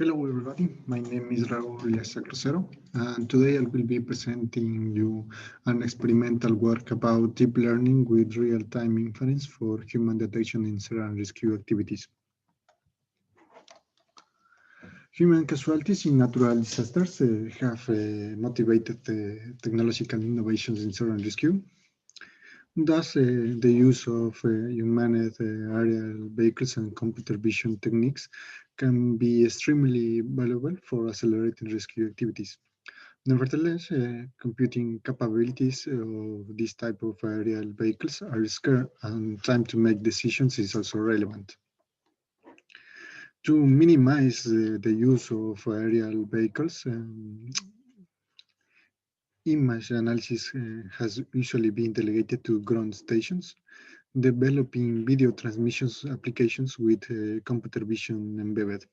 Hello everybody, my name is Raúl Crucero, and today I will be presenting you an experimental work about deep learning with real-time inference for human detection in search and rescue activities. Human casualties in natural disasters have motivated technological innovations in search and rescue. Thus, the use of unmanned aerial vehicles and computer vision techniques can be extremely valuable for accelerating rescue activities. Nevertheless, computing capabilities of this type of aerial vehicles are scarce, and time to make decisions is also relevant. To minimize the use of aerial vehicles, image analysis has usually been delegated to ground stations, developing video transmissions applications with computer vision embedded.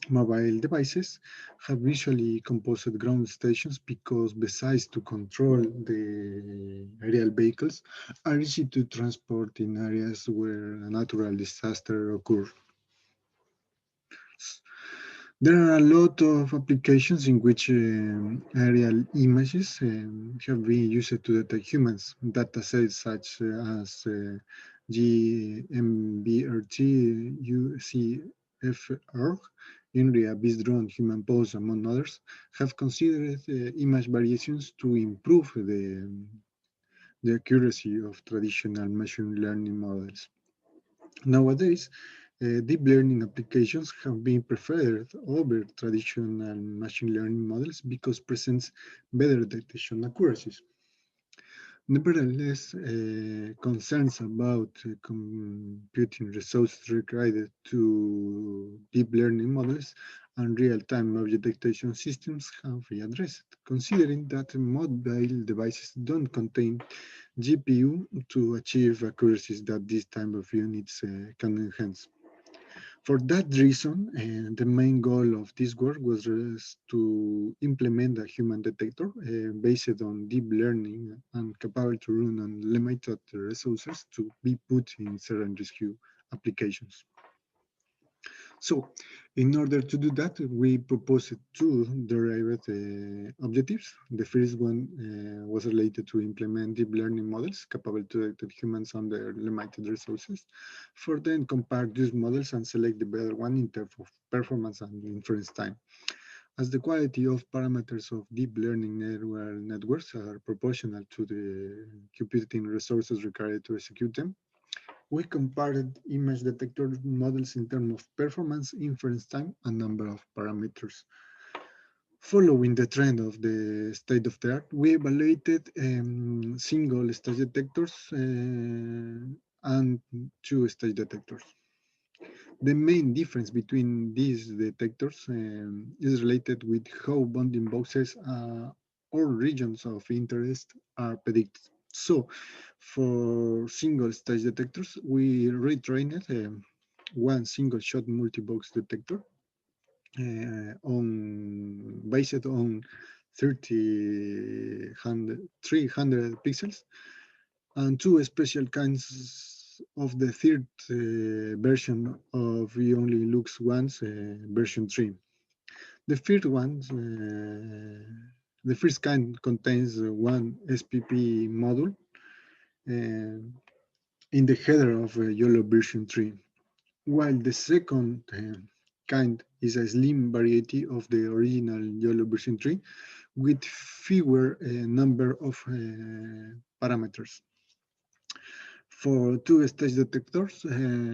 Mobile devices have visually composed ground stations because besides to control the aerial vehicles, are easy to transport in areas where a natural disaster occurs. There are a lot of applications in which aerial images have been used to detect humans. Datasets such as GMBRT, UCFR, INRIA, based drone, human pose, among others, have considered image variations to improve the accuracy of traditional machine learning models. Nowadays, deep learning applications have been preferred over traditional machine learning models because presents better detection accuracies. Nevertheless, concerns about computing resources required to deep learning models and real-time object detection systems have been addressed, considering that mobile devices don't contain GPU to achieve accuracies that this type of units can enhance. For that reason, the main goal of this work was to implement a human detector based on deep learning and capable to run on limited resources to be put in search and rescue applications. So, in order to do that, we proposed two derived objectives. The first one was related to implement deep learning models capable to detect humans under limited resources. For then compare these models and select the better one in terms of performance and inference time. As the quality of parameters of deep learning neural networks are proportional to the computing resources required to execute them, we compared image detector models in terms of performance, inference time, and number of parameters. Following the trend of the state of the art, we evaluated single stage detectors and two stage detectors. The main difference between these detectors is related with how bounding boxes or regions of interest are predicted. So, for single stage detectors, we retrained one single shot multi-box detector based on 300 pixels and two special kinds of the third version of We Only Looks Once version 3. The first one, the first kind contains one SPP module in the header of YOLO version 3, while the second kind is a slim variety of the original YOLO version 3 with fewer number of parameters. For two-stage detectors,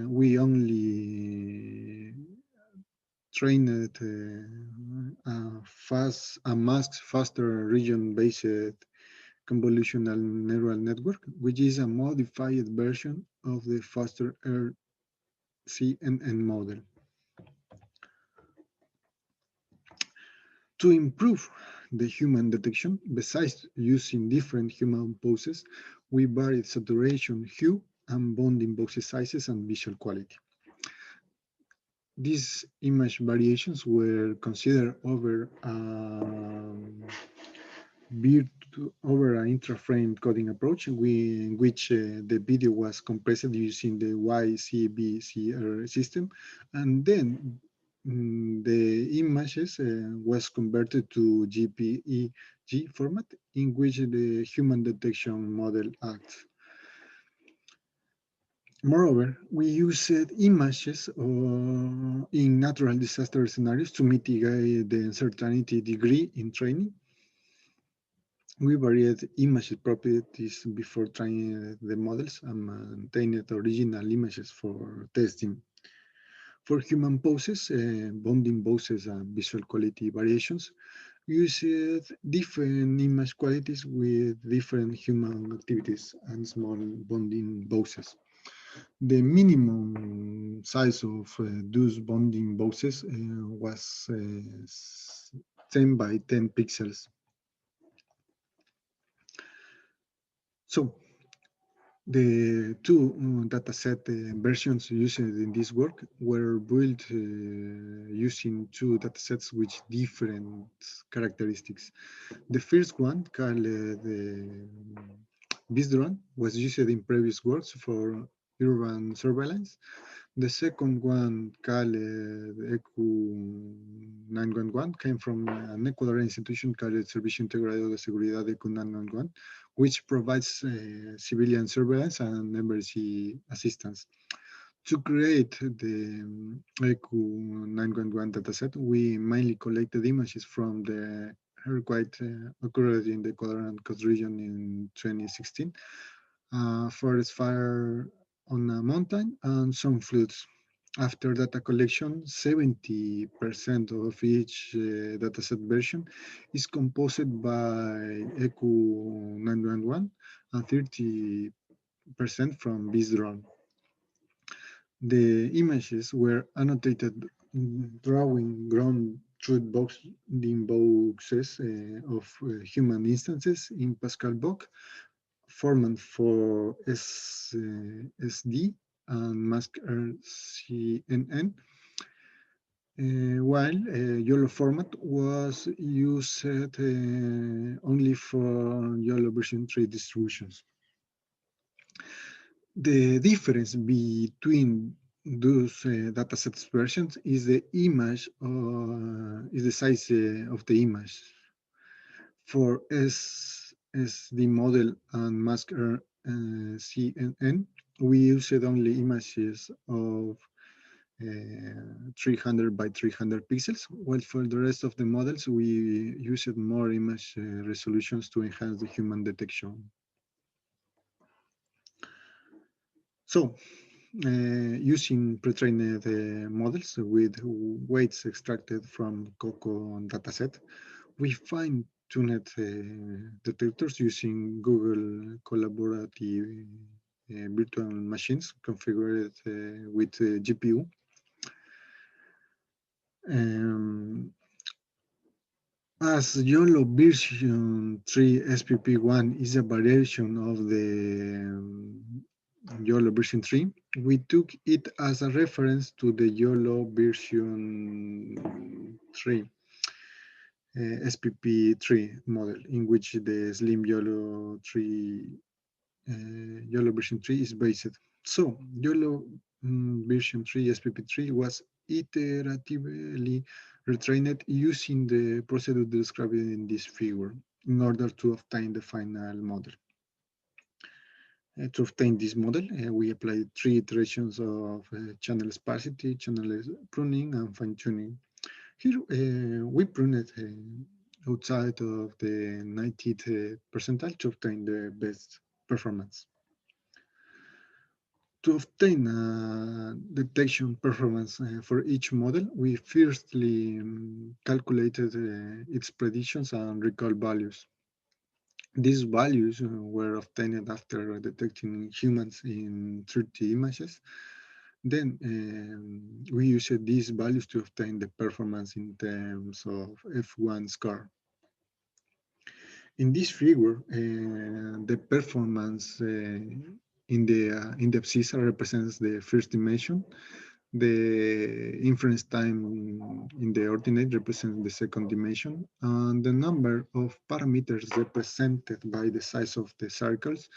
we only trained a much faster region-based convolutional neural network, which is a modified version of the faster RCNN model. To improve the human detection, besides using different human poses, we varied saturation, hue, and bounding box sizes and visual quality. These image variations were considered over an intra-frame coding approach, in which the video was compressed using the YCBCR system, and then the images was converted to JPEG format in which the human detection model acts. Moreover, we used images in natural disaster scenarios to mitigate the uncertainty degree in training. We varied image properties before training the models and maintained original images for testing. For human poses, bonding poses and visual quality variations, we used different image qualities with different human activities and small bonding poses. The minimum size of those bonding boxes was 10 by 10 pixels. So the two dataset versions used in this work were built using two datasets with different characteristics. The first one, called the BISDRON, was used in previous works for urban surveillance. The second one, called EQ911, came from an Ecuadorian institution called Servicio Integrado de Seguridad EQ911, which provides civilian surveillance and emergency assistance. To create the EQ911 dataset, we mainly collected images from the earthquake occurred in the Ecuadorian coast region in 2016, forest fire on a mountain, and some floods. After data collection, 70% of each dataset version is composed by EQ911 and 30% from BISDRON. The images were annotated drawing ground truth boxes of human instances in Pascal book, format for SD and mask RCNN, while YOLO format was used only for YOLO version 3 distributions. The difference between those datasets versions is the image, is the size of the image. For SD model and mask CNN, we used only images of 300 by 300 pixels, while for the rest of the models, we used more image resolutions to enhance the human detection. So, using pre-trained models with weights extracted from COCO dataset, we fine-tuned detectors using Google collaborative virtual machines configured with GPU. As YOLO version 3 SPP1 is a variation of the YOLO version 3, we took it as a reference to the YOLO version 3 SPP3 model, in which the Slim YOLO version 3 is based. So YOLO version 3 SPP3 was iteratively retrained using the procedure described in this figure in order to obtain the final model. To obtain this model, we applied 3 iterations of channel sparsity, channel pruning, and fine-tuning. Here, we pruned outside of the 90th percentile to obtain the best performance. To obtain detection performance for each model, we firstly calculated its predictions and recall values. These values were obtained after detecting humans in 30 images. Then we used these values to obtain the performance in terms of F1 score. In this figure, the performance in the abscissa represents the first dimension. The inference time in the ordinate represents the second dimension, and the number of parameters represented by the size of the circles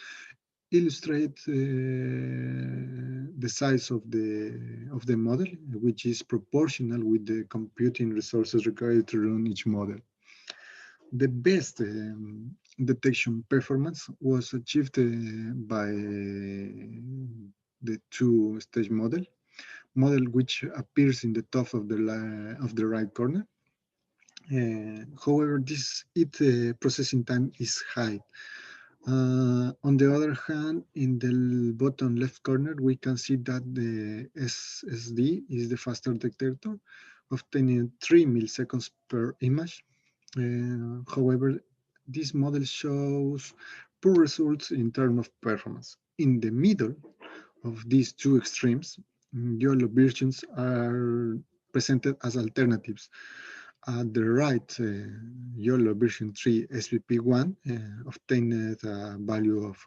illustrate the size of the model, which is proportional with the computing resources required to run each model. The best detection performance was achieved by the two-stage model which appears in the top of the right corner. However, its processing time is high. On the other hand, in the bottom left corner, we can see that the SSD is the faster detector, obtaining 3 milliseconds per image. However, this model shows poor results in terms of performance. In the middle of these two extremes, YOLO versions are presented as alternatives. At the right, YOLO version 3 SPP1 obtained a value of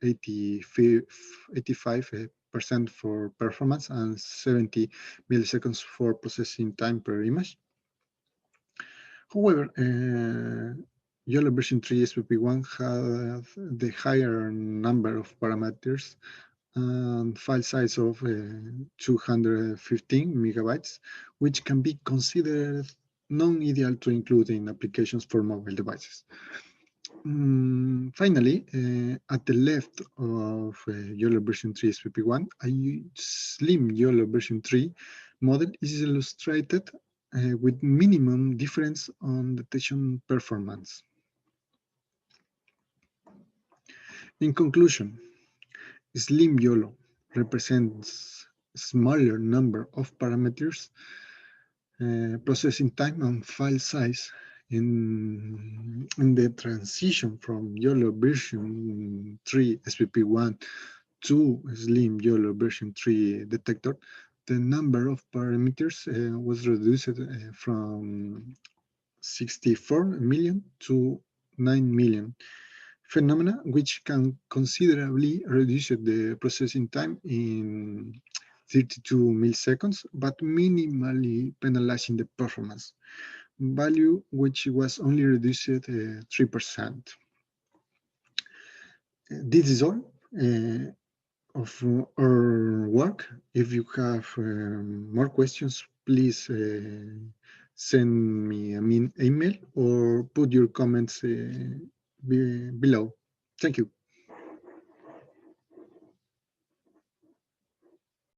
85% for performance and 70 milliseconds for processing time per image. However, YOLO version 3 SPP1 had the higher number of parameters and file size of 215 megabytes, which can be considered non-ideal to include in applications for mobile devices. Finally, at the left of YOLO version 3 SPP1, a slim YOLO version 3 model is illustrated with minimum difference on detection performance. In conclusion, slim YOLO represents a smaller number of parameters, processing time and file size. In the transition from YOLO version 3 SPP1 to slim YOLO version 3 detector, the number of parameters was reduced from 64 million to 9 million. Phenomena which can considerably reduce the processing time in 32 milliseconds, but minimally penalizing the performance value, which was only reduced 3%. This is all of our work. If you have more questions, please send me an email or put your comments below. Thank you.